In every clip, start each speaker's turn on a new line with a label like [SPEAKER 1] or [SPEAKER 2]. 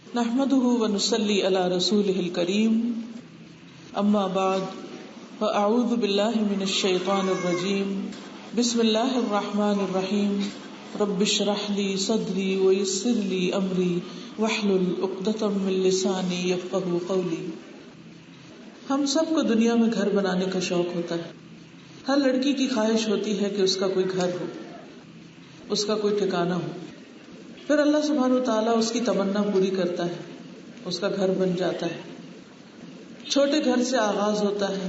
[SPEAKER 1] نحمده ونصلي على رسوله الكريم اما بعد فاعوذ بالله من الشيطان الرجيم بسم الله الرحمن الرحيم رب اشرح لي صدري ويسر لي امري واحلل عقدة من لساني يفقهوا قولي. ہم سب کو دنیا میں گھر بنانے کا شوق ہوتا ہے. ہر لڑکی کی خواہش ہوتی ہے کہ اس کا کوئی گھر ہو، اس کا کوئی ٹھکانہ ہو. پھر اللہ سبحانہ وتعالیٰ اس کی تمنا پوری کرتا ہے، اس کا گھر بن جاتا ہے. چھوٹے گھر سے آغاز ہوتا ہے،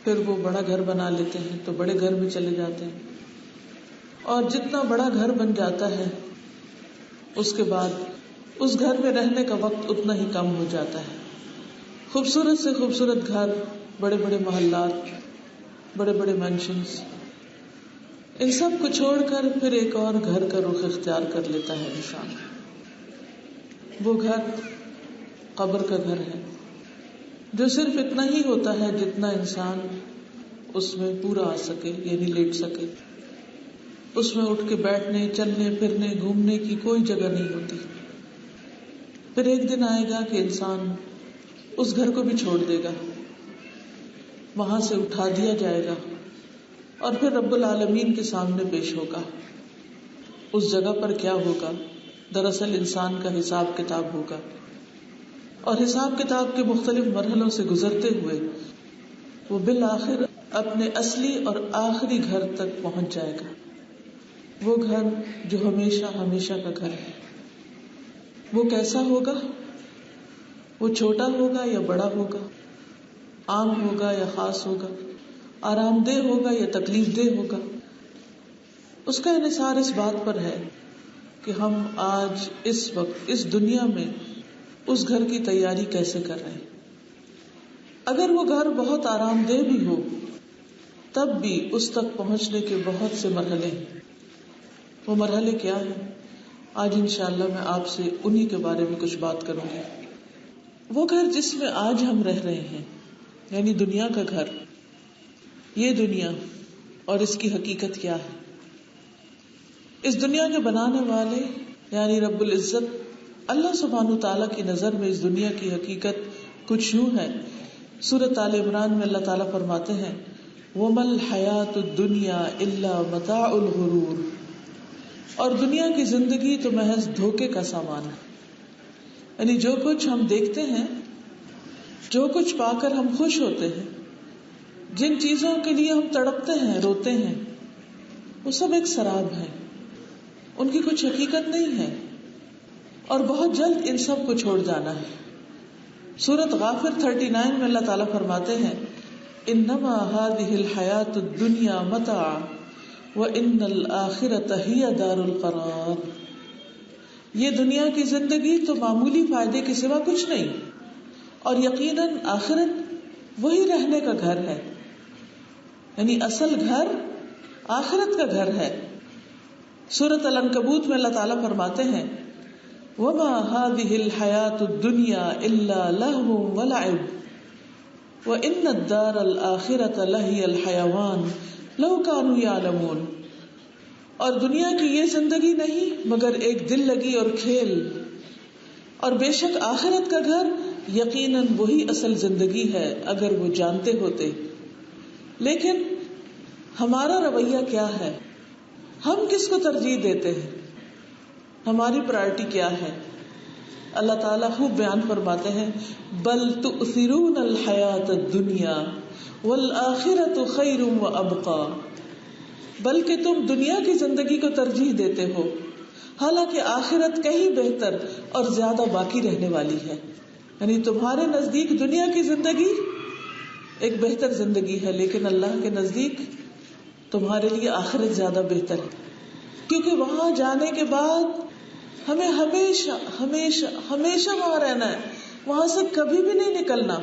[SPEAKER 1] پھر وہ بڑا گھر بنا لیتے ہیں تو بڑے گھر میں چلے جاتے ہیں، اور جتنا بڑا گھر بن جاتا ہے اس کے بعد اس گھر میں رہنے کا وقت اتنا ہی کم ہو جاتا ہے. خوبصورت سے خوبصورت گھر، بڑے بڑے محلات، بڑے بڑے مینشنز، ان سب کو چھوڑ کر پھر ایک اور گھر کا رخ اختیار کر لیتا ہے انسان. وہ گھر قبر کا گھر ہے، جو صرف اتنا ہی ہوتا ہے جتنا انسان اس میں پورا آ سکے، یعنی لیٹ سکے. اس میں اٹھ کے بیٹھنے، چلنے پھرنے، گھومنے کی کوئی جگہ نہیں ہوتی. پھر ایک دن آئے گا کہ انسان اس گھر کو بھی چھوڑ دے گا، وہاں سے اٹھا دیا جائے گا اور پھر رب العالمین کے سامنے پیش ہوگا. اس جگہ پر کیا ہوگا؟ دراصل انسان کا حساب کتاب ہوگا، اور حساب کتاب کے مختلف مرحلوں سے گزرتے ہوئے وہ بالآخر اپنے اصلی اور آخری گھر تک پہنچ جائے گا. وہ گھر جو ہمیشہ ہمیشہ کا گھر ہے. وہ کیسا ہوگا؟ وہ چھوٹا ہوگا یا بڑا ہوگا؟ عام ہوگا یا خاص ہوگا؟ آرام دہ ہوگا یا تکلیف دہ ہوگا؟ اس کا انحصار اس بات پر ہے کہ ہم آج اس وقت اس دنیا میں اس گھر کی تیاری کیسے کر رہے ہیں. اگر وہ گھر بہت آرام دہ بھی ہو تب بھی اس تک پہنچنے کے بہت سے مرحلے ہیں. وہ مرحلے کیا ہیں؟ آج انشاءاللہ میں آپ سے انہی کے بارے میں کچھ بات کروں گی. وہ گھر جس میں آج ہم رہ رہے ہیں، یعنی دنیا کا گھر، یہ دنیا اور اس کی حقیقت کیا ہے. اس دنیا کے بنانے والے یعنی رب العزت اللہ سبحانہ تعالیٰ کی نظر میں اس دنیا کی حقیقت کچھ یوں ہے. سورۃ آل عمران میں اللہ تعالیٰ فرماتے ہیں وَمَا الْحَيَاةُ الدُّنْيَا إِلَّا مَتَاعُ الْغُرُورِ، اور دنیا کی زندگی تو محض دھوکے کا سامان ہے. یعنی جو کچھ ہم دیکھتے ہیں، جو کچھ پا کر ہم خوش ہوتے ہیں، جن چیزوں کے لیے ہم تڑپتے ہیں، روتے ہیں، وہ سب ایک سراب ہے، ان کی کچھ حقیقت نہیں ہے، اور بہت جلد ان سب کو چھوڑ جانا ہے. سورۃ غافر 39 میں اللہ تعالیٰ فرماتے ہیں انما هذه الحیاۃ الدنیا متاع وان الآخرۃ ہی دار القرار. یہ دنیا کی زندگی تو معمولی فائدے کے سوا کچھ نہیں، اور یقیناً آخرت وہی رہنے کا گھر ہے. یعنی اصل گھر آخرت کا گھر ہے. سورۃ العنکبوت میں اللہ تعالیٰ فرماتے ہیں وَمَا هَذِهِ الْحَيَاةُ الدُّنْيَا إِلَّا لَهْوٌ وَلَعِبٌ وَإِنَّ الدَّارَ الْآخِرَةَ لَهِيَ الْحَيَوَانُ لَوْ كَانُوا يَعْلَمُونَ. اور دنیا کی یہ زندگی نہیں مگر ایک دل لگی اور کھیل، اور بے شک آخرت کا گھر یقیناً وہی اصل زندگی ہے اگر وہ جانتے ہوتے. لیکن ہمارا رویہ کیا ہے؟ ہم کس کو ترجیح دیتے ہیں؟ ہماری پرائرٹی کیا ہے؟ اللہ تعالیٰ خوب بیان فرماتے ہیں بل تؤثرون الحیاۃ الدنیا والآخرۃ خیر وابقی. بلکہ تم دنیا کی زندگی کو ترجیح دیتے ہو، حالانکہ آخرت کہیں بہتر اور زیادہ باقی رہنے والی ہے. یعنی تمہارے نزدیک دنیا کی زندگی ایک بہتر زندگی ہے، لیکن اللہ کے نزدیک تمہارے لیے آخرت زیادہ بہتر ہے، کیونکہ وہاں جانے کے بعد ہمیں ہمیشہ ہمیشہ ہمیشہ وہاں رہنا ہے، وہاں سے کبھی بھی نہیں نکلنا.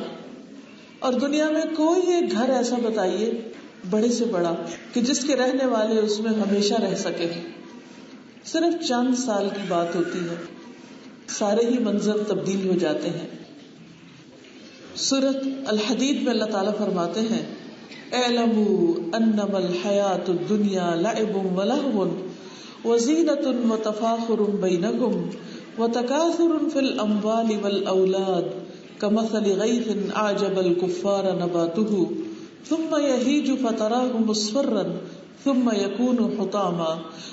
[SPEAKER 1] اور دنیا میں کوئی ایک گھر ایسا بتائیے بڑے سے بڑا کہ جس کے رہنے والے اس میں ہمیشہ رہ سکے. صرف چند سال کی بات ہوتی ہے، سارے ہی منظر تبدیل ہو جاتے ہیں. سورۃ الحدید میں اللہ تعالیٰ فرماتے ہیں اعلموا انما الحیاۃ الدنیا لعب ولہو وزینۃ وتفاخر بینکم وتكاثر في الأموال والأولاد كمثل غيث أعجب الكفار نباته ثم يهيج فتراه مصفرا ثم يكون حطاما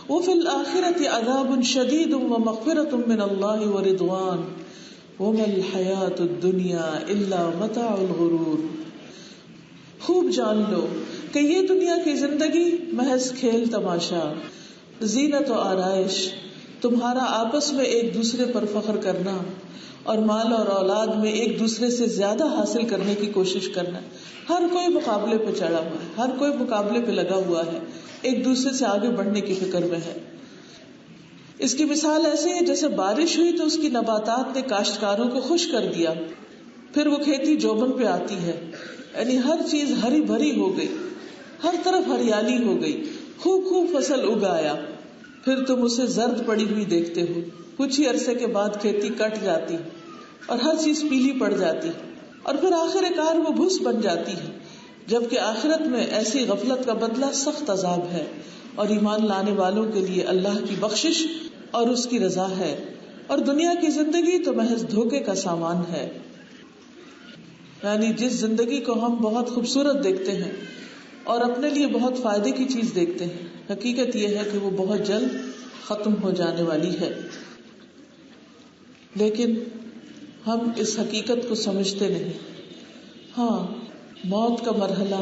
[SPEAKER 1] وفي الآخرة عذاب شديد ومغفرة من الله ورضوان وما الحياة الدنيا إلا متاع الغرور. خوب جان لو کہ یہ دنیا کی زندگی محض کھیل تماشا، زینت و آرائش، تمہارا آپس میں ایک دوسرے پر فخر کرنا اور مال اور اولاد میں ایک دوسرے سے زیادہ حاصل کرنے کی کوشش کرنا. ہر کوئی مقابلے پہ چڑھا ہوا ہے، ہر کوئی مقابلے پہ لگا ہوا ہے، ایک دوسرے سے آگے بڑھنے کی فکر میں ہے. اس کی مثال ایسے ہے جیسے بارش ہوئی تو اس کی نباتات نے کاشتکاروں کو خوش کر دیا، پھر وہ کھیتی جوبن پہ آتی ہے، یعنی ہر چیز ہری بھری ہو گئی، ہر طرف ہریالی ہو گئی، خوب خوب فصل اگایا، پھر تم اسے زرد پڑی ہوئی دیکھتے ہو. کچھ ہی عرصے کے بعد کھیتی کٹ جاتی اور ہر چیز پیلی پڑ جاتی اور پھر آخر کار وہ بھس بن جاتی ہے. جبکہ آخرت میں ایسی غفلت کا بدلہ سخت عذاب ہے اور ایمان لانے والوں کے لیے اللہ کی بخشش اور اس کی رضا ہے، اور دنیا کی زندگی تو محض دھوکے کا سامان ہے. یعنی جس زندگی کو ہم بہت خوبصورت دیکھتے ہیں اور اپنے لیے بہت فائدے کی چیز دیکھتے ہیں، حقیقت یہ ہے کہ وہ بہت جلد ختم ہو جانے والی ہے. لیکن ہم اس حقیقت کو سمجھتے نہیں. ہاں، موت کا مرحلہ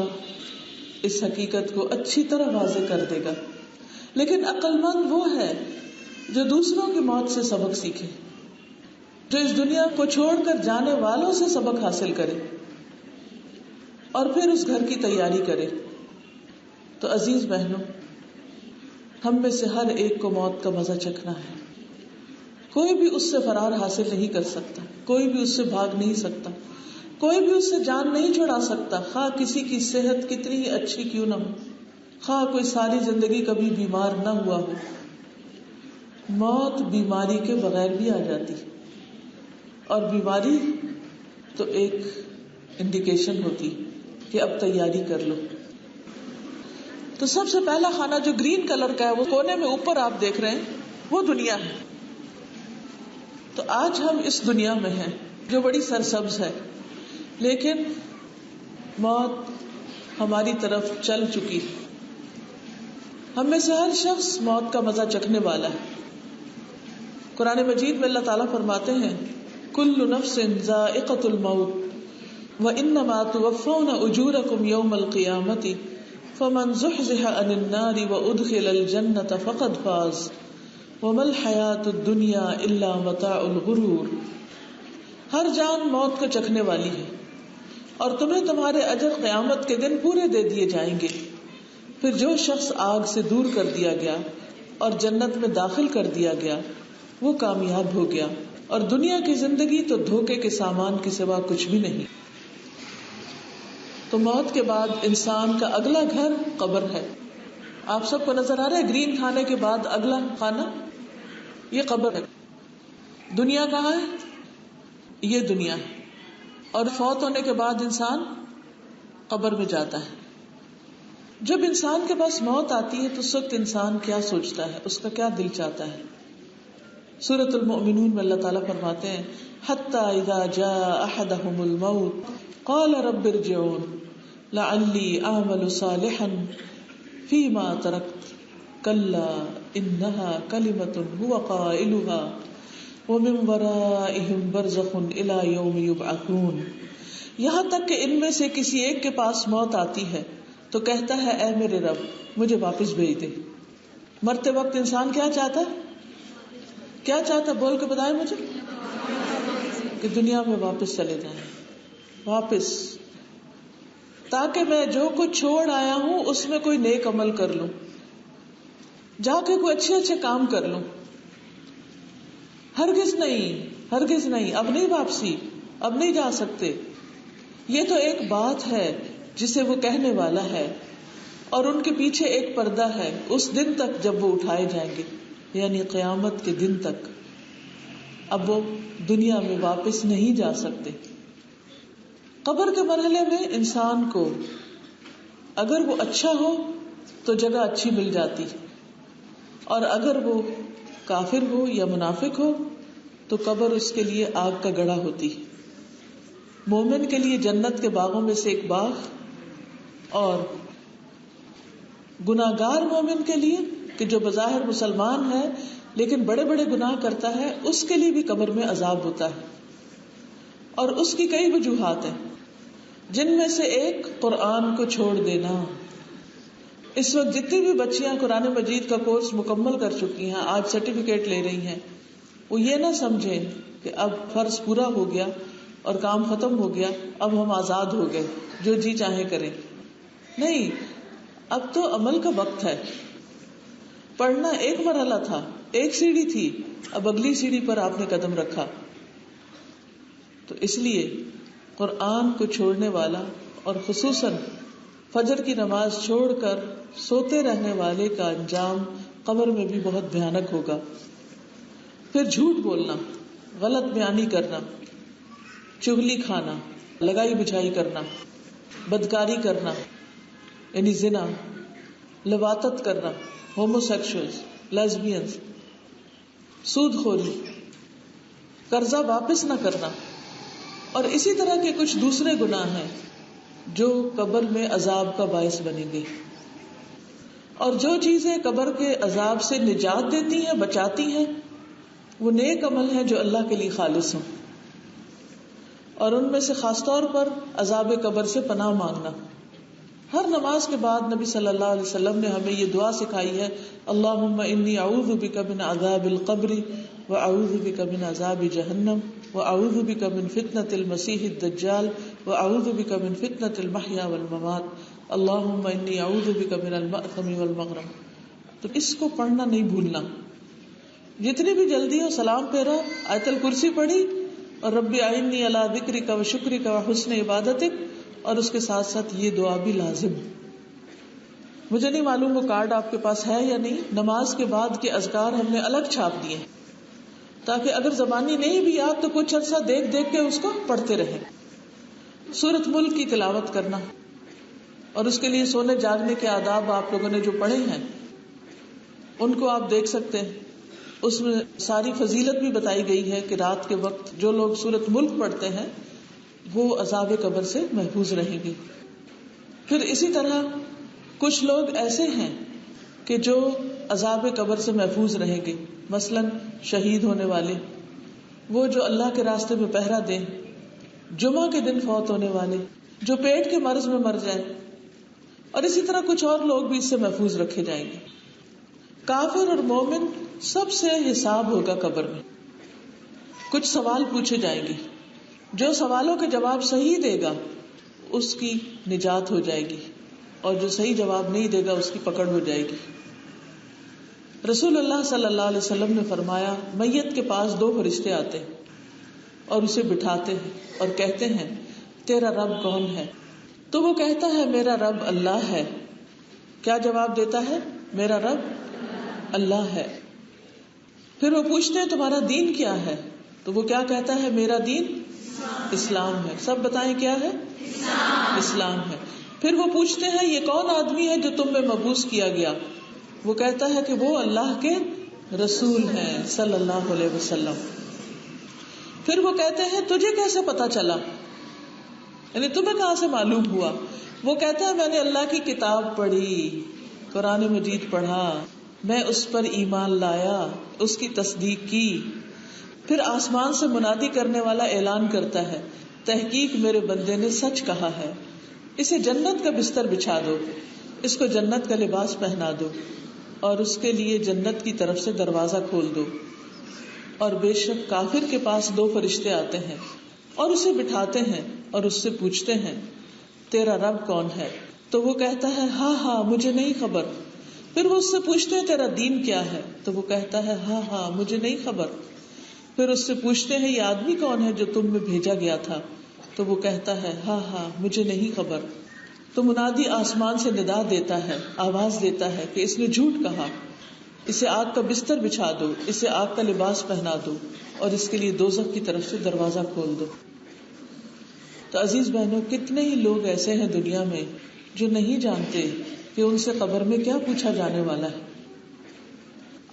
[SPEAKER 1] اس حقیقت کو اچھی طرح واضح کر دے گا، لیکن عقل مند وہ ہے جو دوسروں کی موت سے سبق سیکھے، جو اس دنیا کو چھوڑ کر جانے والوں سے سبق حاصل کرے اور پھر اس گھر کی تیاری کرے. تو عزیز بہنوں، ہم میں سے ہر ایک کو موت کا مزہ چکھنا ہے. کوئی بھی اس سے فرار حاصل نہیں کر سکتا، کوئی بھی اس سے بھاگ نہیں سکتا، کوئی بھی اس سے جان نہیں چھڑا سکتا، خواہ کسی کی صحت کتنی ہی اچھی کیوں نہ ہو، خواہ کوئی ساری زندگی کبھی بیمار نہ ہوا ہو. موت بیماری کے بغیر بھی آ جاتی، اور بیماری تو ایک انڈیکیشن ہوتی کہ اب تیاری کر لو. تو سب سے پہلا خانہ جو گرین کلر کا ہے، وہ کونے میں اوپر آپ دیکھ رہے ہیں، وہ دنیا ہے. تو آج ہم اس دنیا میں ہیں جو بڑی سرسبز ہے، لیکن موت ہماری طرف چل چکی. ہم میں سے ہر شخص موت کا مزہ چکھنے والا ہے. قرآن مجید میں اللہ تعالیٰ فرماتے ہیں کل نفس ذائقۃ الموت وانما توفون اجورکم یوم القیامۃ فمن زحزح عن النار وادخل الجنۃ فقد فاز وما الحیاۃ الدنیا الا متاع الغرور. ہر جان موت کو چکھنے والی ہے اور تمہیں تمہارے اجر قیامت کے دن پورے دے دیے جائیں گے. پھر جو شخص آگ سے دور کر دیا گیا اور جنت میں داخل کر دیا گیا وہ کامیاب ہو گیا، اور دنیا کی زندگی تو دھوکے کے سامان کے سوا کچھ بھی نہیں. تو موت کے بعد انسان کا اگلا گھر قبر ہے. آپ سب کو نظر آ رہا ہے گرین کھانے کے بعد اگلا کھانا یہ قبر ہے. دنیا کہاں ہے؟ یہ دنیا ہے. اور فوت ہونے کے بعد انسان قبر میں جاتا ہے. جب انسان کے پاس موت آتی ہے تو اس وقت انسان کیا سوچتا ہے، اس کا کیا دل چاہتا ہے؟ سورۃ المؤمنون میں اللہ تعالیٰ فرماتے ہیں حتی اذا جاء احدهم الموت قال رب ارجعون لعلی اعمل صالحا فیما ترکت کلا انها کلمۃ هو قائلها ومن ورائهم برزخ الى یوم یبعثون. یہاں تک کہ ان میں سے کسی ایک کے پاس موت آتی ہے تو کہتا ہے اے میرے رب مجھے واپس بھیج دے. مرتے وقت انسان کیا چاہتا ہے؟ کیا چاہتا ہے؟ بول کے بتائیں مجھے. کہ دنیا میں واپس چلے جائیں، واپس، تاکہ میں جو کچھ چھوڑ آیا ہوں اس میں کوئی نیک عمل کر لوں، جا کے کوئی اچھے اچھے کام کر لوں. ہرگز نہیں، ہرگز نہیں، اب نہیں واپسی، اب نہیں جا سکتے. یہ تو ایک بات ہے جسے وہ کہنے والا ہے، اور ان کے پیچھے ایک پردہ ہے اس دن تک جب وہ اٹھائے جائیں گے، یعنی قیامت کے دن تک. اب وہ دنیا میں واپس نہیں جا سکتے. قبر کے مرحلے میں انسان کو اگر وہ اچھا ہو تو جگہ اچھی مل جاتی، اور اگر وہ کافر ہو یا منافق ہو تو قبر اس کے لیے آگ کا گڑھا ہوتی ہے. مومن کے لیے جنت کے باغوں میں سے ایک باغ، اور گناہگار مومن کے لیے کہ جو بظاہر مسلمان ہے لیکن بڑے بڑے گناہ کرتا ہے، اس کے لیے بھی قبر میں عذاب ہوتا ہے. اور اس کی کئی وجوہات ہیں، جن میں سے ایک قرآن کو چھوڑ دینا. اس وقت جتنی بھی بچیاں قرآن مجید کا کورس مکمل کر چکی ہیں، آج سرٹیفکیٹ لے رہی ہیں، وہ یہ نہ سمجھیں کہ اب فرض پورا ہو گیا اور کام ختم ہو گیا، اب ہم آزاد ہو گئے، جو جی چاہے کریں. نہیں، اب تو عمل کا وقت ہے. پڑھنا ایک مرحلہ تھا، ایک سیڑھی تھی، اب اگلی سیڑھی پر آپ نے قدم رکھا. تو اس لیے قرآن کو چھوڑنے والا، اور خصوصاً فجر کی نماز چھوڑ کر سوتے رہنے والے کا انجام قبر میں بھی بہت بھیانک ہوگا. پھر جھوٹ بولنا، غلط بیانی کرنا، چغلی کھانا، لگائی بجھائی کرنا، بدکاری کرنا یعنی زنا، لواطت کرنا، ہومو سیکشولز، لیزبینز، سود خوری، قرضہ واپس نہ کرنا، اور اسی طرح کے کچھ دوسرے گناہ ہیں جو قبر میں عذاب کا باعث بنیں گے. اور جو چیزیں قبر کے عذاب سے نجات دیتی ہیں، بچاتی ہیں، وہ نیک عمل ہیں جو اللہ کے لیے خالص ہوں. اور ان میں سے خاص طور پر عذاب قبر سے پناہ مانگنا. ہر نماز کے بعد نبی صلی اللہ علیہ وسلم نے ہمیں یہ دعا سکھائی ہے، اللہم انی اعوذ بک من عذاب القبر واعوذ بک من عذاب جہنم واعوذ بک من فتنة المسیح الدجال واعوذ بک من فتنة المحیا والممات اللہم انی اعوذ بک من المأثم والمغرم. تو اس کو پڑھنا نہیں بھولنا. جتنی بھی جلدی ہو سلام پھیرا، آیت الکرسی پڑھی، اور رب اعنی علی ذکرک و شکرک و حسن عبادتک، اور اس کے ساتھ ساتھ یہ دعا بھی لازم. مجھے نہیں معلوم وہ کارڈ آپ کے پاس ہے یا نہیں. نماز کے بعد کے اذکار ہم نے الگ چھاپ دیے تاکہ اگر زبانی نہیں بھی یاد تو کچھ عرصہ دیکھ دیکھ کے اس کو پڑھتے رہیں. سورۃ ملک کی تلاوت کرنا، اور اس کے لیے سونے جاگنے کے آداب آپ لوگوں نے جو پڑھے ہیں ان کو آپ دیکھ سکتے ہیں. اس میں ساری فضیلت بھی بتائی گئی ہے کہ رات کے وقت جو لوگ سورۃ ملک پڑھتے ہیں وہ عذاب قبر سے محفوظ رہیں گے. پھر اسی طرح کچھ لوگ ایسے ہیں کہ جو عذاب قبر سے محفوظ رہیں گے، مثلاً شہید ہونے والے، وہ جو اللہ کے راستے میں پہرا دیں، جمعہ کے دن فوت ہونے والے، جو پیٹ کے مرض میں مر جائیں، اور اسی طرح کچھ اور لوگ بھی اس سے محفوظ رکھے جائیں گے. کافر اور مومن سب سے حساب ہوگا قبر میں. کچھ سوال پوچھے جائیں گے، جو سوالوں کے جواب صحیح دے گا اس کی نجات ہو جائے گی، اور جو صحیح جواب نہیں دے گا اس کی پکڑ ہو جائے گی. رسول اللہ صلی اللہ علیہ وسلم نے فرمایا، میت کے پاس 2 فرشتے آتے ہیں اور اسے بٹھاتے ہیں اور کہتے ہیں تیرا رب کون ہے؟ تو وہ کہتا ہے میرا رب اللہ ہے. کیا جواب دیتا ہے؟ میرا رب اللہ ہے. پھر وہ پوچھتے ہیں تمہارا دین کیا ہے؟ تو وہ کیا کہتا ہے؟ میرا دین اسلام ہے. سب بتائیں کیا ہے؟ اسلام ہے. پھر وہ پوچھتے ہیں یہ کون آدمی ہے جو تم میں مبعوث کیا گیا؟ وہ کہتا ہے کہ وہ اللہ کے رسول ہیں صلی اللہ علیہ وسلم. پھر وہ کہتے ہیں تجھے کیسے پتا چلا، یعنی تمہیں کہاں سے معلوم ہوا؟ وہ کہتا ہے میں نے اللہ کی کتاب پڑھی، قرآن مجید پڑھا، میں اس پر ایمان لایا، اس کی تصدیق کی. پھر آسمان سے منادی کرنے والا اعلان کرتا ہے تحقیق میرے بندے نے سچ کہا ہے، اسے جنت کا بستر بچھا دو، اس کو جنت کا لباس پہنا دو، اور اس کے لیے جنت کی طرف سے دروازہ کھول دو. اور بے شک کافر کے پاس 2 فرشتے آتے ہیں اور اسے بٹھاتے ہیں اور اس سے پوچھتے ہیں تیرا رب کون ہے؟ تو وہ کہتا ہے ہاں ہاں مجھے نہیں خبر. پھر وہ اس سے پوچھتے ہیں تیرا دین کیا ہے؟ تو وہ کہتا ہے ہاں ہاں مجھے نہیں خبر. پھر اس سے پوچھتے ہیں یہ آدمی کون ہے جو تم میں بھیجا گیا تھا؟ تو وہ کہتا ہے ہاں ہاں مجھے نہیں خبر. تو منادی آسمان سے ندا دیتا ہے، آواز دیتا ہے کہ اس نے جھوٹ کہا، اسے آگ کا بستر بچھا دو، اسے آگ کا لباس پہنا دو، اور اس کے لیے دوزخ کی طرف سے دروازہ کھول دو. تو عزیز بہنوں، کتنے ہی لوگ ایسے ہیں دنیا میں جو نہیں جانتے کہ ان سے قبر میں کیا پوچھا جانے والا ہے.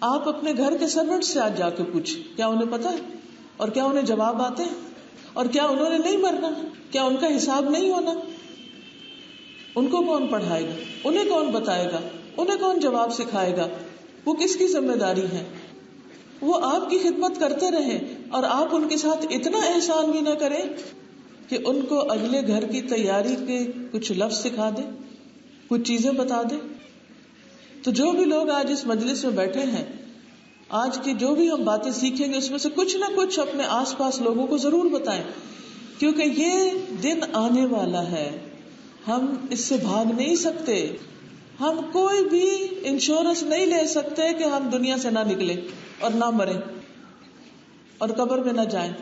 [SPEAKER 1] آپ اپنے گھر کے سرونٹ سے آج جا کے پوچھیں، کیا انہیں پتا ہے؟ اور کیا انہیں جواب آتے ہیں؟ اور کیا انہوں نے نہیں مرنا؟ کیا ان کا حساب نہیں ہونا؟ ان کو کون پڑھائے گا؟ انہیں کون بتائے گا؟ انہیں کون جواب سکھائے گا؟ وہ کس کی ذمہ داری ہے؟ وہ آپ کی خدمت کرتے رہیں اور آپ ان کے ساتھ اتنا احسان بھی نہ کریں کہ ان کو اگلے گھر کی تیاری کے کچھ لفظ سکھا دے، کچھ چیزیں بتا دے. تو جو بھی لوگ آج اس مجلس میں بیٹھے ہیں، آج کی جو بھی ہم باتیں سیکھیں گے اس میں سے کچھ نہ کچھ اپنے آس پاس لوگوں کو ضرور بتائیں، کیونکہ یہ دن آنے والا ہے. ہم اس سے بھاگ نہیں سکتے. ہم کوئی بھی انشورنس نہیں لے سکتے کہ ہم دنیا سے نہ نکلے اور نہ مریں اور قبر میں نہ جائیں،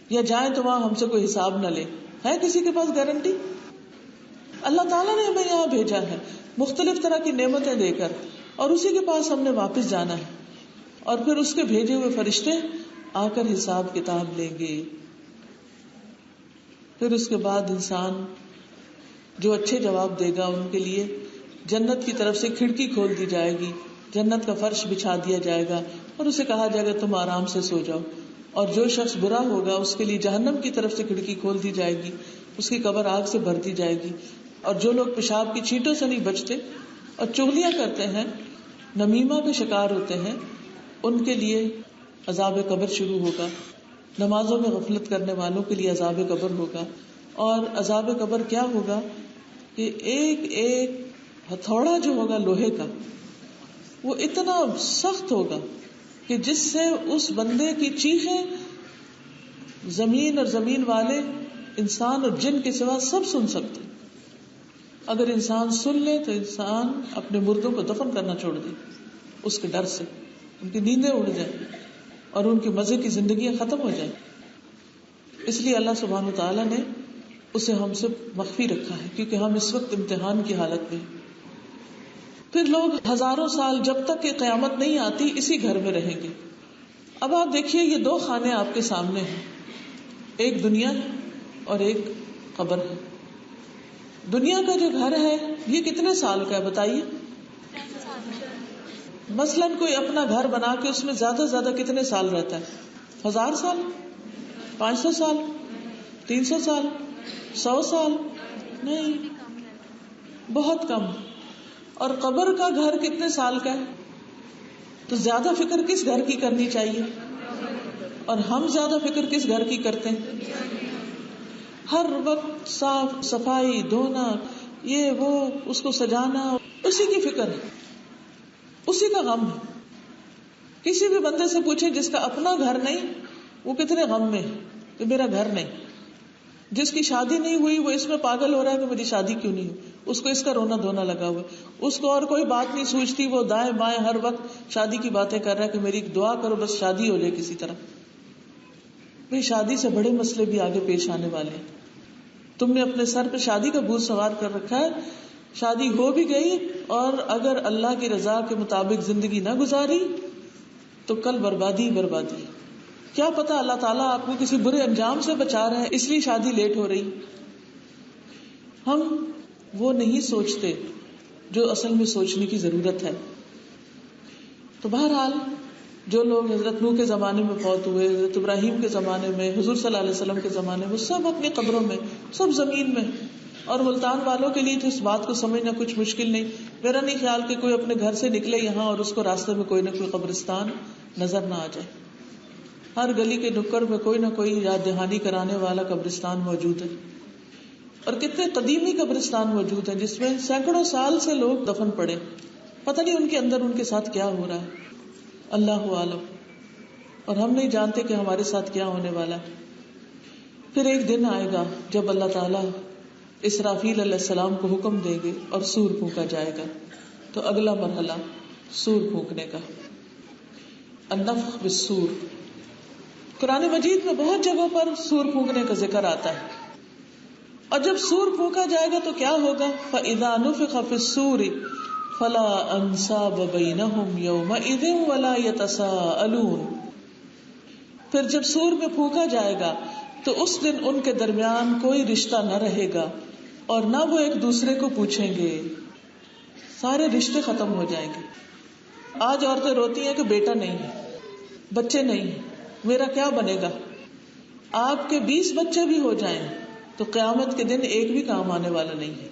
[SPEAKER 1] یا جائیں تو وہاں ہم سے کوئی حساب نہ لے. ہے کسی کے پاس گارنٹی؟ اللہ تعالیٰ نے ہمیں یہاں بھیجا ہے مختلف طرح کی نعمتیں دے کر، اور اسی کے پاس ہم نے واپس جانا ہے، اور پھر اس کے بھیجے ہوئے فرشتے آ کر حساب کتاب لیں گے. پھر اس کے بعد انسان جو اچھے جواب دے گا ان کے لیے جنت کی طرف سے کھڑکی کھول دی جائے گی، جنت کا فرش بچھا دیا جائے گا اور اسے کہا جائے گا تم آرام سے سو جاؤ. اور جو شخص برا ہوگا اس کے لیے جہنم کی طرف سے کھڑکی کھول دی جائے گی، اس کی قبر آگ سے بھر دی جائے گی. اور جو لوگ پیشاب کی چھینٹوں سے نہیں بچتے اور چغلیاں کرتے ہیں، نمیمہ کے شکار ہوتے ہیں، ان کے لیے عذاب قبر شروع ہوگا. نمازوں میں غفلت کرنے والوں کے لیے عذاب قبر ہوگا. اور عذاب قبر کیا ہوگا کہ ایک ایک ہتھوڑا جو ہوگا لوہے کا، وہ اتنا سخت ہوگا کہ جس سے اس بندے کی چیخیں زمین اور زمین والے انسان اور جن کے سوا سب سن سکتے. اگر انسان سن لے تو انسان اپنے مردوں کو دفن کرنا چھوڑ دے اس کے ڈر سے، ان کی نیندیں اڑ جائیں اور ان کے مزے کی زندگیاں ختم ہو جائیں. اس لیے اللہ سبحانہ وتعالیٰ نے اسے ہم سے مخفی رکھا ہے، کیونکہ ہم اس وقت امتحان کی حالت میں. پھر لوگ ہزاروں سال جب تک کہ قیامت نہیں آتی اسی گھر میں رہیں گے. اب آپ دیکھیے یہ دو خانے آپ کے سامنے ہیں، ایک دنیا ہے اور ایک قبر ہے. دنیا کا جو گھر ہے یہ کتنے سال کا ہے بتائیے؟ مثلاً کوئی اپنا گھر بنا کے اس میں زیادہ سے زیادہ کتنے سال رہتا ہے؟ 1000 سال، 500 سال، 300 سال، 100 سال؟ نہیں، بہت کم. اور قبر کا گھر کتنے سال کا ہے؟ تو زیادہ فکر کس گھر کی کرنی چاہیے؟ اور ہم زیادہ فکر کس گھر کی کرتے ہیں؟ ہر وقت صاف صفائی، دھونا، یہ وہ، اس کو سجانا، اسی کی فکر ہے، اسی کا غم ہے. کسی بھی بندے سے پوچھیں جس کا اپنا گھر نہیں وہ کتنے غم میں ہے کہ میرا گھر نہیں. جس کی شادی نہیں ہوئی وہ اس میں پاگل ہو رہا ہے کہ میری شادی کیوں نہیں ہوئی، اس کو اس کا رونا دھونا لگا ہوا ہے. اس کو اور کوئی بات نہیں سوچتی، وہ دائیں بائیں ہر وقت شادی کی باتیں کر رہا ہے کہ میری دعا کرو بس شادی ہو جائے کسی طرح. بھئی شادی سے بڑے مسئلے بھی آگے پیش آنے والے ہیں. تم نے اپنے سر پہ شادی کا بوجھ سوار کر رکھا ہے، شادی ہو بھی گئی اور اگر اللہ کی رضا کے مطابق زندگی نہ گزاری تو کل بربادی بربادی. کیا پتا اللہ تعالیٰ آپ کو کسی برے انجام سے بچا رہے ہیں اس لیے شادی لیٹ ہو رہی. ہم وہ نہیں سوچتے جو اصل میں سوچنے کی ضرورت ہے. تو بہرحال جو لوگ حضرت نوح کے زمانے میں فوت ہوئے، حضرت ابراہیم کے زمانے میں، حضور صلی اللہ علیہ وسلم کے زمانے میں، سب اپنی قبروں میں، سب زمین میں. اور ملتان والوں کے لیے تو اس بات کو سمجھنا کچھ مشکل نہیں. میرا نہیں خیال کہ کوئی اپنے گھر سے نکلے یہاں اور اس کو راستے میں کوئی نہ کوئی قبرستان نظر نہ آ جائے. ہر گلی کے نکڑ میں کوئی نہ کوئی یاد دہانی کرانے والا قبرستان موجود ہے. اور کتنے قدیمی قبرستان موجود ہیں جس میں سینکڑوں سال سے لوگ دفن پڑے. پتہ نہیں ان کے اندر ان کے ساتھ کیا ہو رہا ہے، اللہ عالم. اور ہم نہیں جانتے کہ ہمارے ساتھ کیا ہونے والا ہے. پھر ایک دن آئے گا جب اللہ تعالیٰ اسرافیل علیہ السلام کو حکم دیں گے اور سور پھونکا جائے گا. تو اگلا مرحلہ سور پھونکنے کا، النفخ بالسور. قرآن مجید میں بہت جگہوں پر سور پھونکنے کا ذکر آتا ہے. اور جب سور پھونکا جائے گا تو کیا ہوگا؟ فَإِذَا نُفِخَ فِي الصُّورِ فَلَا أَنْسَابَ بَيْنَهُمْ يَوْمَئِذٍ وَلَا يَتَسَاءَلُونَ. پھر جب سور میں پھونکا جائے گا تو اس دن ان کے درمیان کوئی رشتہ نہ رہے گا اور نہ وہ ایک دوسرے کو پوچھیں گے. سارے رشتے ختم ہو جائیں گے. آج عورتیں روتی ہیں کہ بیٹا نہیں ہے، بچے نہیں ہیں، میرا کیا بنے گا. آپ کے 20 بچے بھی ہو جائیں تو قیامت کے دن ایک بھی کام آنے والا نہیں ہے.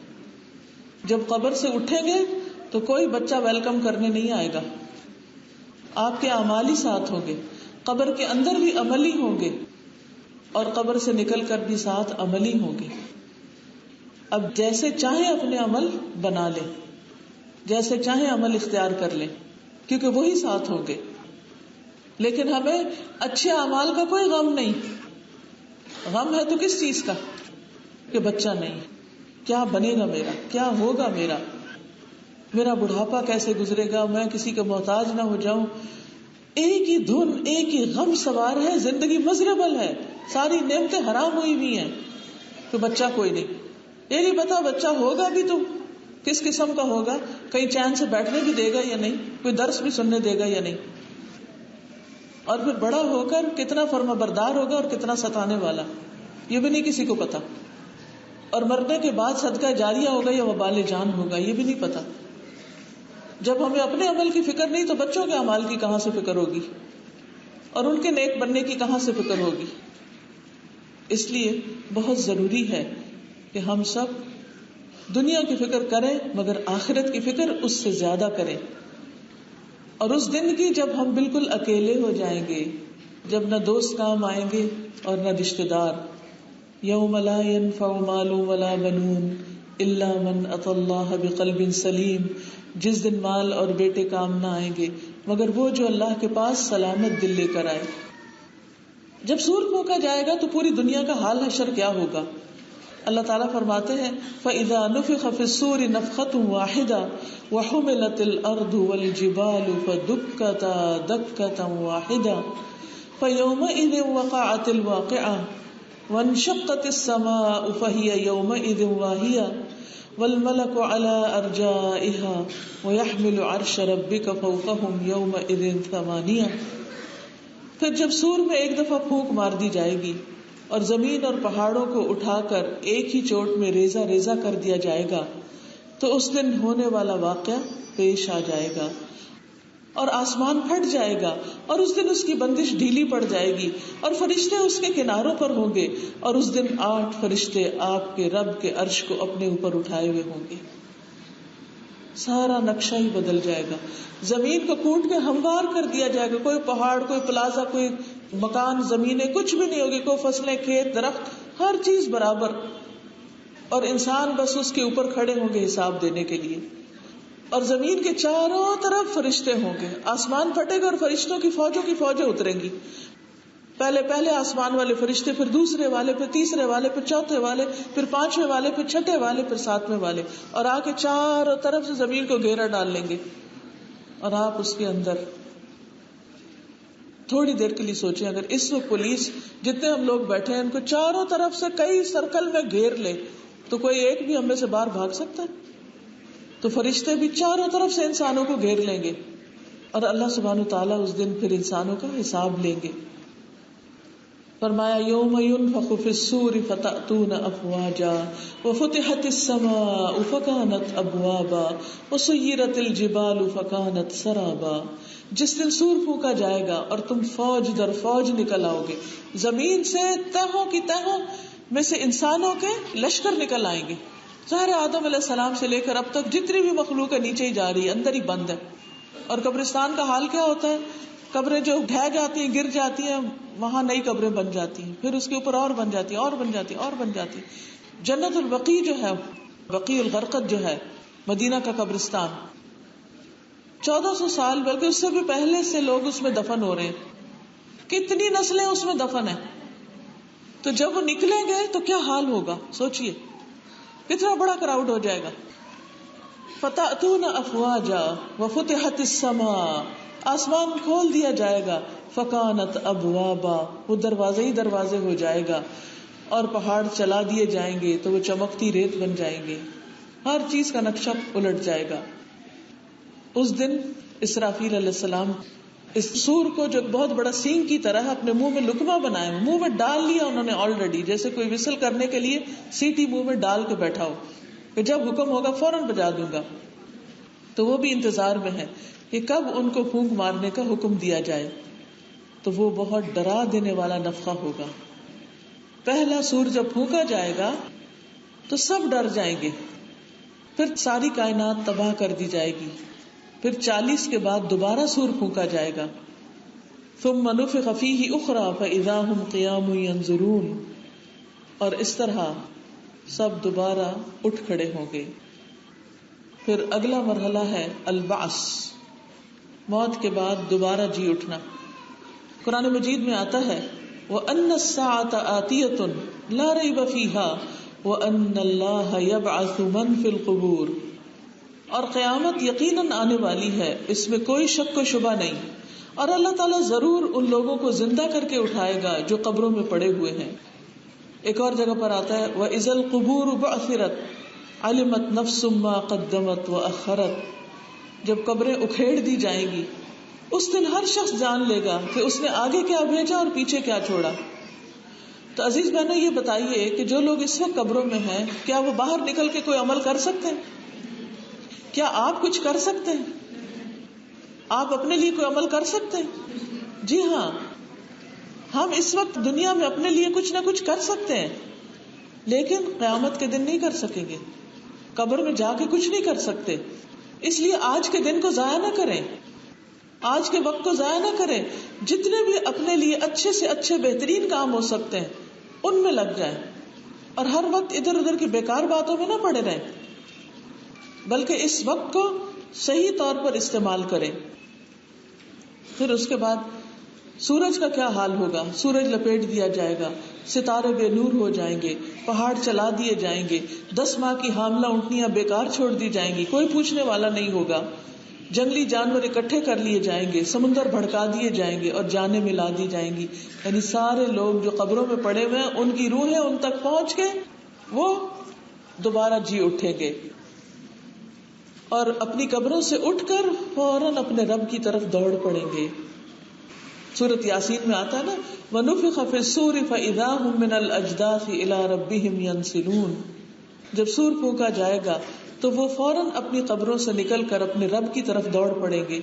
[SPEAKER 1] جب قبر سے اٹھیں گے تو کوئی بچہ ویلکم کرنے نہیں آئے گا. آپ کے اعمال ہی ساتھ ہوں گے. قبر کے اندر بھی عمل ہی ہوں گے اور قبر سے نکل کر بھی ساتھ عمل ہی ہوں گے. اب جیسے چاہیں اپنے عمل بنا لیں، جیسے چاہیں عمل اختیار کر لیں، کیونکہ وہی ساتھ ہوں گے. لیکن ہمیں اچھے اعمال کا کوئی غم نہیں. غم ہے تو کس چیز کا؟ کہ بچہ نہیں، کیا بنے گا میرا، کیا ہوگا میرا بڑھاپا کیسے گزرے گا، میں کسی کا محتاج نہ ہو جاؤں. ایک ہی دھن، ایک ہی غم سوار ہے، زندگی مزربل ہے، ساری نعمتیں حرام ہوئی ہوئی ہیں. تو بچہ کوئی نہیں. یہ نہیں پتا بچہ ہوگا بھی تو کس قسم کا ہوگا، کہیں چین سے بیٹھنے بھی دے گا یا نہیں، کوئی درس بھی سننے دے گا یا نہیں، اور پھر بڑا ہو کر کتنا فرما بردار ہوگا اور کتنا ستانے والا، یہ بھی نہیں کسی کو پتا. اور مرنے کے بعد صدقہ جاریہ ہوگا یا وبال جان ہوگا، یہ بھی نہیں پتا. جب ہمیں اپنے عمل کی فکر نہیں تو بچوں کے اعمال کی کہاں سے فکر ہوگی، اور ان کے نیک بننے کی کہاں سے فکر ہوگی. اس لیے بہت ضروری ہے کہ ہم سب دنیا کی فکر کریں مگر آخرت کی فکر اس سے زیادہ کریں. اور اس دن کی جب ہم بالکل اکیلے ہو جائیں گے، جب نہ دوست کام آئیں گے اور نہ رشتے دار. یوم لا ينفع مال ولا بنون الا من اتى اللہ بقلب سلیم. جس دن مال اور بیٹے کام نہ آئیں گے مگر وہ جو اللہ کے پاس سلامت دل لے کر آئے. جب سور پھونکا جائے گا تو پوری دنیا کا حال حشر کیا ہوگا. اللہ تعالیٰ فرماتے ہیں فَإِذَا نُفِخَ فِي الصُّورِ نَفْخَةٌ وَاحِدَةٌ وَحُمِلَتِ الْأَرْضُ وَالْجِبَالُ فَدُكَّتَا دَكَّةً وَاحِدَةً فَيَوْمَئِذٍ وَقَعَتِ الْوَاقِعَةُ وَانشَقَّتِ السَّمَاءُ فَهِيَ يَوْمَئِذٍ وَاهِيَةٌ وَالْمَلَكُ عَلَى أَرْجَائِهَا وَيَحْمِلُ عَرْشَ رَبِّكَ فَوْقَهُمْ يَوْمَئِذٍ ثَمَانِيَةٌ. پھر جب سور میں ایک دفعہ پھونک مار دی جائے گی اور زمین اور پہاڑوں کو اٹھا کر ایک ہی چوٹ میں ریزہ ریزہ کر دیا جائے گا تو اس دن ہونے والا واقعہ پیش آ جائے گا اور آسمان پھٹ جائے گا اور اس دن اس کی بندش ڈھیلی پڑ جائے گی اور فرشتے اس کے کناروں پر ہوں گے اور اس دن 8 فرشتے آپ کے رب کے عرش کو اپنے اوپر اٹھائے ہوئے ہوں گے. سارا نقشہ ہی بدل جائے گا. زمین کو کوٹ کے ہموار کر دیا جائے گا. کوئی پہاڑ، کوئی پلازا، کوئی مکان، زمینیں کچھ بھی نہیں ہوگی. کوئی فصلیں، کھیت، درخت، ہر چیز برابر. اور انسان بس اس کے اوپر کھڑے ہوں گے حساب دینے کے لیے. اور زمین کے چاروں طرف فرشتے ہوں گے. آسمان پھٹے گا اور فرشتوں کی فوجوں کی فوجیں اتریں گی. پہلے آسمان والے فرشتے، پھر دوسرے والے، پھر تیسرے والے، پھر چوتھے والے، پھر 5ویں والے، پھر 6 والے، پھر 7ویں والے، اور آ کے چاروں طرف سے زمین کو گھیرا ڈال لیں گے. اور آپ اس کے اندر تھوڑی دیر کے لیے سوچیں، اگر اس وقت پولیس جتنے ہم لوگ بیٹھے ہیں ان کو چاروں طرف سے کئی سرکل میں گھیر لے تو کوئی ایک بھی ہم میں سے باہر بھاگ سکتا ہے؟ تو فرشتے بھی چاروں طرف سے انسانوں کو گھیر لیں گے اور اللہ سبحانہ تعالیٰ اس دن پھر انسانوں کا حساب لیں گے. فرمایا یوم ينفخ في الصور فتأتون افواجا وفتحت السماء فكانت ابوابا وسيرت الجبال فكانت سرابا. جس دن سور پھونکا جائے گا اور تم فوج در فوج نکل آؤ گے، زمین سے تہوں کی تہوں میں سے انسانوں کے لشکر نکل آئیں گے. ظاہر آدم علیہ السلام سے لے کر اب تک جتنی بھی مخلوق ہے نیچے ہی جا رہی ہے، اندر ہی بند ہے. اور قبرستان کا حال کیا ہوتا ہے؟ قبریں جو ڈھہ جاتی ہیں، گر جاتی ہیں، وہاں نئی قبریں بن جاتی ہیں، پھر اس کے اوپر اور بن جاتی ہیں، اور بن جاتی ہیں، اور بن جاتی ہیں. جنت البقیع جو ہے، بقیع الغرقد جو ہے مدینہ کا قبرستان، 1400 سال بلکہ اس سے بھی پہلے سے لوگ اس میں دفن ہو رہے ہیں. کتنی نسلیں اس میں دفن ہیں. تو جب وہ نکلیں گے تو کیا حال ہوگا سوچئے، کتنا بڑا کراؤڈ ہو جائے گا. فتأتون افواجا وفتحت السماء، آسمان کھول دیا جائے گا. فکانت ابوابا، وہ دروازے ہی دروازے ہو جائے گا. اور پہاڑ چلا دیے جائیں گے تو وہ چمکتی ریت بن جائیں گے. ہر چیز کا نقشہ الٹ جائے گا. اس دن اسرافیل علیہ السلام اس سور کو جو بہت بڑا سینگ کی طرح اپنے منہ میں لقمہ بنایا، منہ میں ڈال لیا انہوں نے آلریڈی، جیسے کوئی وسل کرنے کے لیے سیٹی منہ میں ڈال کے بیٹھا ہو کہ جب حکم ہوگا فوراً بجا دوں گا. تو وہ بھی انتظار میں ہے کہ کب ان کو پھونک مارنے کا حکم دیا جائے. تو وہ بہت ڈرا دینے والا نفخہ ہوگا. پہلا سور جب پھونکا جائے گا تو سب ڈر جائیں گے، پھر ساری کائنات تباہ کر دی جائے گی، پھر 40 کے بعد دوبارہ سور پھونکا جائے گا، ثم نفخ فیہ اخری فاذا ہم قیام ینظرون، اور اس طرح سب دوبارہ اٹھ کھڑے ہوں گے. پھر اگلا مرحلہ ہے البعث، موت کے بعد دوبارہ جی اٹھنا. قرآن مجید میں آتا ہے وَأَنَّ السَّاعَةَ آتِيَةٌ لَا رَيْبَ فِيهَا وَأَنَّ اللَّهَ يَبْعَثُ مَن فِي الْقُبُورِ، اور قیامت یقیناً آنے والی ہے، اس میں کوئی شک و شبہ نہیں، اور اللہ تعالیٰ ضرور ان لوگوں کو زندہ کر کے اٹھائے گا جو قبروں میں پڑے ہوئے ہیں. ایک اور جگہ پر آتا ہے وَإِذَا الْقُبُورُ بُعْثِرَتْ عَلِمَتْ نَفْسٌ مَّا قَدَّمَتْ وَأَخَّرَتْ، جب قبریں اکھیڑ دی جائیں گی اس دن ہر شخص جان لے گا کہ اس نے آگے کیا بھیجا اور پیچھے کیا چھوڑا. تو عزیز بہنوں یہ بتائیے کہ جو لوگ اس وقت قبروں میں ہیں کیا وہ باہر نکل کے کوئی عمل کر سکتے ہیں؟ کیا آپ کچھ کر سکتے ہیں؟ آپ اپنے لیے کوئی عمل کر سکتے ہیں؟ جی ہاں، ہم اس وقت دنیا میں اپنے لیے کچھ نہ کچھ کر سکتے ہیں، لیکن قیامت کے دن نہیں کر سکیں گے، قبر میں جا کے کچھ نہیں کر سکتے. اس لیے آج کے دن کو ضائع نہ کریں، آج کے وقت کو ضائع نہ کریں. جتنے بھی اپنے لیے اچھے سے اچھے بہترین کام ہو سکتے ہیں ان میں لگ جائیں، اور ہر وقت ادھر ادھر کی بیکار باتوں میں نہ پڑے رہیں، بلکہ اس وقت کو صحیح طور پر استعمال کریں. پھر اس کے بعد سورج کا کیا حال ہوگا؟ سورج لپیٹ دیا جائے گا، ستارے بے نور ہو جائیں گے، پہاڑ چلا دیے جائیں گے، 10 ماہ کی حاملہ اونٹنیاں بیکار چھوڑ دی جائیں گی، کوئی پوچھنے والا نہیں ہوگا، جنگلی جانور اکٹھے کر لیے جائیں گے، سمندر بھڑکا دیے جائیں گے اور جانیں ملا دی جائیں گی. یعنی سارے لوگ جو قبروں میں پڑے ہوئے ہیں ان کی روحیں ان تک پہنچ کے وہ دوبارہ جی اٹھیں گے اور اپنی قبروں سے اٹھ کر فوراً اپنے رب کی طرف دوڑ پڑیں گے. سورۃ یاسین میں آتا ہے نا وَنُفِخَ فِي الصُّورِ فَإِذَا هُم مِّنَ الْأَجْدَاثِ إِلَىٰ رَبِّهِمْ يَنْسِلُونَ، جب سور پھونکا جائے گا تو وہ فوراً اپنی قبروں سے نکل کر اپنے رب کی طرف دوڑ پڑیں گے،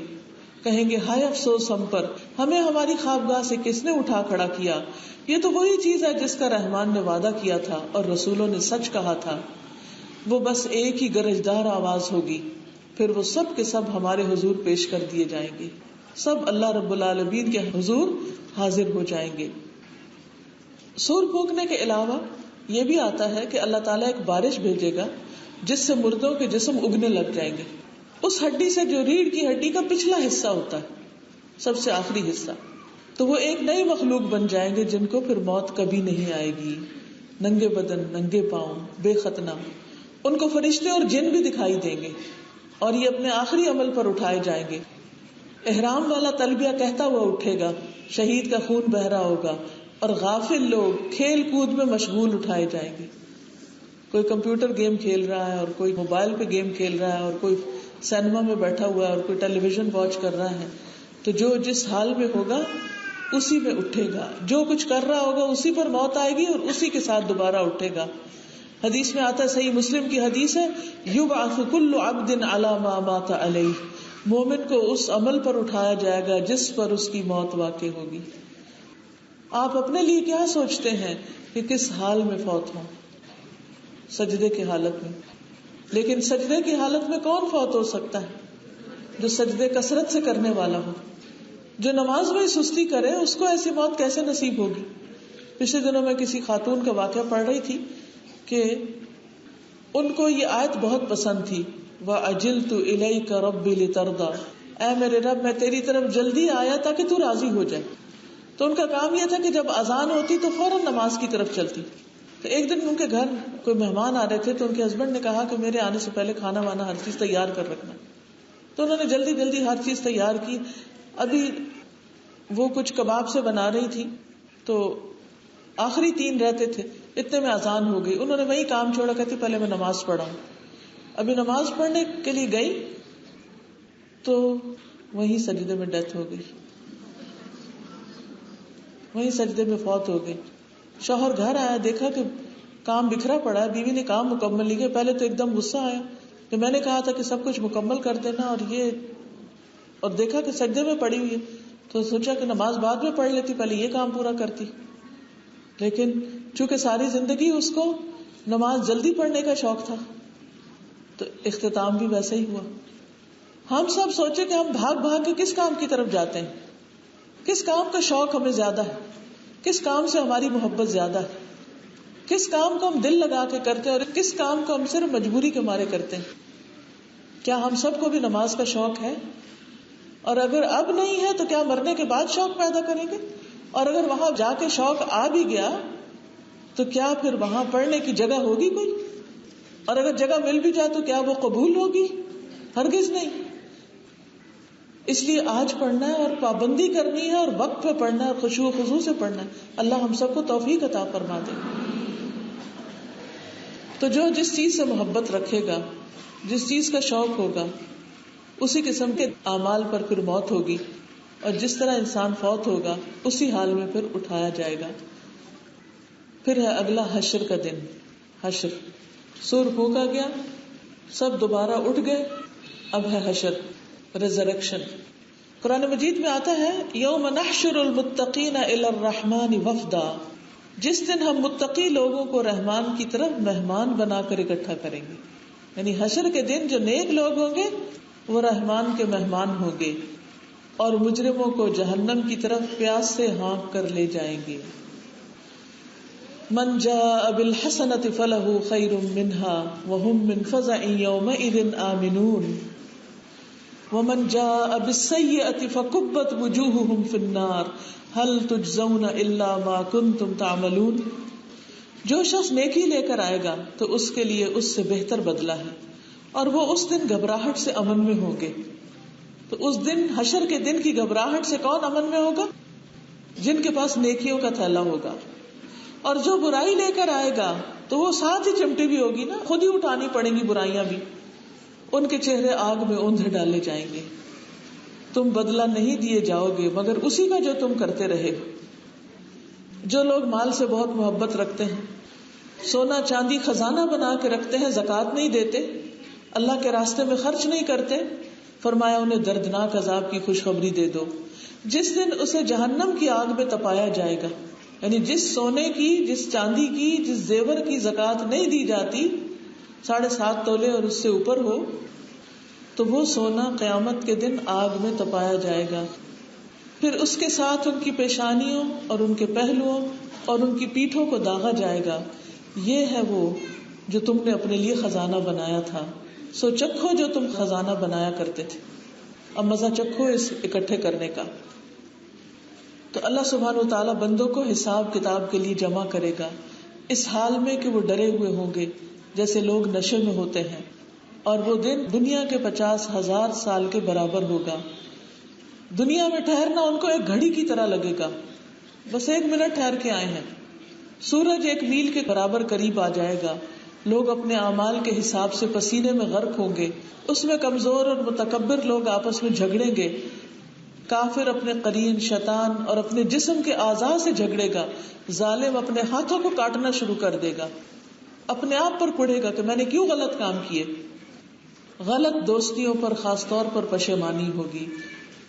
[SPEAKER 1] کہیں گے ہائے افسوس ہم پر، ہمیں ہماری خوابگاہ سے کس نے اٹھا کھڑا کیا. یہ تو وہی چیز ہے جس کا رحمان نے وعدہ کیا تھا اور رسولوں نے سچ کہا تھا. وہ بس ایک ہی گرجدار آواز ہوگی، پھر وہ سب کے سب ہمارے حضور پیش کر دیے جائیں گے، سب اللہ رب العالمین کے حضور حاضر ہو جائیں گے. سور پھونکنے کے علاوہ یہ بھی آتا ہے کہ اللہ تعالیٰ ایک بارش بھیجے گا جس سے مردوں کے جسم اگنے لگ جائیں گے. اس ہڈی سے جو ریڑھ کی ہڈی کا پچھلا حصہ ہوتا ہے، سب سے آخری حصہ، تو وہ ایک نئی مخلوق بن جائیں گے جن کو پھر موت کبھی نہیں آئے گی. ننگے بدن، ننگے پاؤں، بے ختنہ، ان کو فرشتے اور جن بھی دکھائی دیں گے اور یہ اپنے آخری عمل پر اٹھائے جائیں گے. احرام والا تلبیہ کہتا ہوا اٹھے گا، شہید کا خون بہ رہا ہوگا، اور غافل لوگ کھیل کود میں مشغول اٹھائے جائیں گے. کوئی کمپیوٹر گیم کھیل رہا ہے اور کوئی موبائل پہ گیم کھیل رہا ہے اور کوئی سینما میں بیٹھا ہوا ہے اور کوئی ٹیلی ویژن واچ کر رہا ہے. تو جو جس حال میں ہوگا اسی میں اٹھے گا، جو کچھ کر رہا ہوگا اسی پر موت آئے گی اور اسی کے ساتھ دوبارہ اٹھے گا. حدیث میں آتا ہے، صحیح مسلم کی حدیث ہے، یبعث کل عبد علی ما مات علیہ، مومن کو اس عمل پر اٹھایا جائے گا جس پر اس کی موت واقع ہوگی. آپ اپنے لیے کیا سوچتے ہیں کہ کس حال میں فوت ہوں؟ سجدے کی حالت میں. لیکن سجدے کی حالت میں کون فوت ہو سکتا ہے؟ جو سجدے کثرت سے کرنے والا ہو. جو نماز میں سستی کرے اس کو ایسی موت کیسے نصیب ہوگی؟ پچھلے دنوں میں کسی خاتون کا واقعہ پڑھ رہی تھی کہ ان کو یہ آیت بہت پسند تھی، وَأَجِلْتُ إِلَيْكَ رَبِّ لِتَرْضَىٰ، اے میرے رب میں تیری طرف جلدی آیا تاکہ تو راضی ہو جائے. تو ان کا کام یہ تھا کہ جب اذان ہوتی تو فوراً نماز کی طرف چلتی. تو ایک دن ان کے گھر کوئی مہمان آ رہے تھے تو ان کے ہسبینڈ نے کہا کہ میرے آنے سے پہلے کھانا وانا ہر چیز تیار کر رکھنا. تو انہوں نے جلدی جلدی ہر چیز تیار کی. ابھی وہ کچھ کباب سے بنا رہی تھی تو آخری 3 رہتے تھے، اتنے میں اذان ہو گئی. انہوں نے وہی کام چھوڑا، کہتی پہلے میں نماز پڑھا. ابھی نماز پڑھنے کے لیے گئی تو وہیں سجدے میں ڈیتھ ہو گئی، وہیں سجدے میں فوت ہو گئی. شوہر گھر آیا، دیکھا کہ کام بکھرا پڑا ہے، بیوی نے کام مکمل نہیں کیا. پہلے تو ایک دم غصہ آیا کہ میں نے کہا تھا کہ سب کچھ مکمل کر دینا، اور دیکھا کہ سجدے میں پڑی ہوئی ہے. تو سوچا کہ نماز بعد میں پڑھ لیتی، پہلے یہ کام پورا کرتی. لیکن چونکہ ساری زندگی اس کو نماز جلدی پڑھنے کا شوق تھا تو اختتام بھی ویسے ہی ہوا. ہم سب سوچے کہ ہم بھاگ بھاگ کے کس کام کی طرف جاتے ہیں, کس کام کا شوق ہمیں زیادہ ہے, کس کام سے ہماری محبت زیادہ ہے, کس کام کو ہم دل لگا کے کرتے ہیں اور کس کام کو ہم صرف مجبوری کے مارے کرتے ہیں. کیا ہم سب کو بھی نماز کا شوق ہے؟ اور اگر اب نہیں ہے تو کیا مرنے کے بعد شوق پیدا کریں گے؟ اور اگر وہاں جا کے شوق آ بھی گیا تو کیا پھر وہاں پڑھنے کی جگہ ہوگی کوئی؟ اور اگر جگہ مل بھی جائے تو کیا وہ قبول ہوگی؟ ہرگز نہیں. اس لیے آج پڑھنا ہے اور پابندی کرنی ہے اور وقت پہ پڑھنا ہے اور خشوع و خضوع سے پڑھنا ہے. اللہ ہم سب کو توفیق عطا فرما دے. تو جو جس چیز سے محبت رکھے گا, جس چیز کا شوق ہوگا, اسی قسم کے اعمال پر پھر موت ہوگی, اور جس طرح انسان فوت ہوگا اسی حال میں پھر اٹھایا جائے گا. پھر ہے اگلا حشر کا دن. حشر, سور پھونکا گیا, سب دوبارہ اٹھ گئے, اب ہے حشر, ریزریکشن. قرآن مجید میں آتا ہے یوم نحشر المتقین الی الرحمن وفدا, جس دن ہم متقی لوگوں کو رحمان کی طرف مہمان بنا کر اکٹھا کریں گے. یعنی حشر کے دن جو نیک لوگ ہوں گے وہ رحمان کے مہمان ہوں گے, اور مجرموں کو جہنم کی طرف پیاس سے ہانک کر لے جائیں گے. من جاء بالحسنة فله خير منها وهم من فزع يومئذ آمنون ومن جاء بالسيئة فكبت وجوههم في النار هل تجزون إلا ما كنتم تعملون. جو شخص نیکی لے کر آئے گا تو اس کے لیے اس سے بہتر بدلہ ہے, اور وہ اس دن گھبراہٹ سے امن میں ہوں گے. تو اس دن حشر کے دن کی گھبراہٹ سے کون امن میں ہوگا؟ جن کے پاس نیکیوں کا تھیلا ہوگا. اور جو برائی لے کر آئے گا تو وہ ساتھ ہی چمٹی بھی ہوگی نا, خود ہی اٹھانی پڑیں گی برائیاں بھی. ان کے چہرے آگ میں اوندھے ڈالے جائیں گے. تم بدلہ نہیں دیے جاؤ گے مگر اسی کا جو تم کرتے رہے. جو لوگ مال سے بہت محبت رکھتے ہیں, سونا چاندی خزانہ بنا کے رکھتے ہیں, زکوٰۃ نہیں دیتے, اللہ کے راستے میں خرچ نہیں کرتے, فرمایا انہیں دردناک عذاب کی خوشخبری دے دو جس دن اسے جہنم کی آگ میں تپایا جائے گا. یعنی جس سونے کی, جس چاندی کی, جس زیور کی زکوٰۃ نہیں دی جاتی, 7.5 تولے اور اس سے اوپر ہو, تو وہ سونا قیامت کے دن آگ میں تپایا جائے گا. پھر اس کے ساتھ ان کی پیشانیوں اور ان کے پہلوؤں اور ان کی پیٹھوں کو داغا جائے گا. یہ ہے وہ جو تم نے اپنے لیے خزانہ بنایا تھا, سو چکھو جو تم خزانہ بنایا کرتے تھے. اب مزہ چکھو اس اکٹھے کرنے کا. تو اللہ سبحانہ و تعالیٰ بندوں کو حساب کتاب کے لیے جمع کرے گا اس حال میں کہ وہ ڈرے ہوئے ہوں گے جیسے لوگ نشے میں ہوتے ہیں, اور وہ دن دنیا کے 50,000 سال کے برابر ہوگا. دنیا میں ٹھہرنا ان کو ایک گھڑی کی طرح لگے گا, بس 1 منٹ ٹھہر کے آئے ہیں. سورج 1 میل کے برابر قریب آ جائے گا. لوگ اپنے اعمال کے حساب سے پسینے میں غرق ہوں گے. اس میں کمزور اور متکبر لوگ آپس میں جھگڑیں گے. کافر اپنے قرین شیطان اور اپنے جسم کے اعضاء سے جھگڑے گا. ظالم اپنے ہاتھوں کو کاٹنا شروع کر دے گا, اپنے آپ پر کڑے گا کہ میں نے کیوں غلط کام کیے. غلط دوستیوں پر خاص طور پر پشیمانی ہوگی.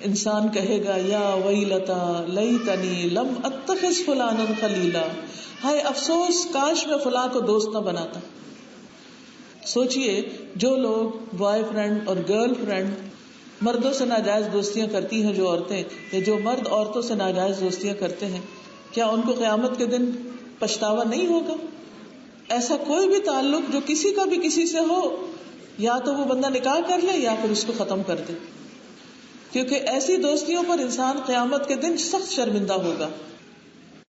[SPEAKER 1] انسان کہے گا یا ویلتا لیتنی لم اتخذ فلانا خلیلا, ہائے افسوس کاش میں فلاں کو دوست نہ بناتا. سوچئے جو لوگ بوائے فرینڈ اور گرل فرینڈ مردوں سے ناجائز دوستیاں کرتی ہیں, جو عورتیں یا جو مرد عورتوں سے ناجائز دوستیاں کرتے ہیں, کیا ان کو قیامت کے دن پچھتاوا نہیں ہوگا؟ ایسا کوئی بھی تعلق جو کسی کا بھی کسی سے ہو, یا تو وہ بندہ نکاح کر لے یا پھر اس کو ختم کر دے, کیونکہ ایسی دوستیوں پر انسان قیامت کے دن سخت شرمندہ ہوگا.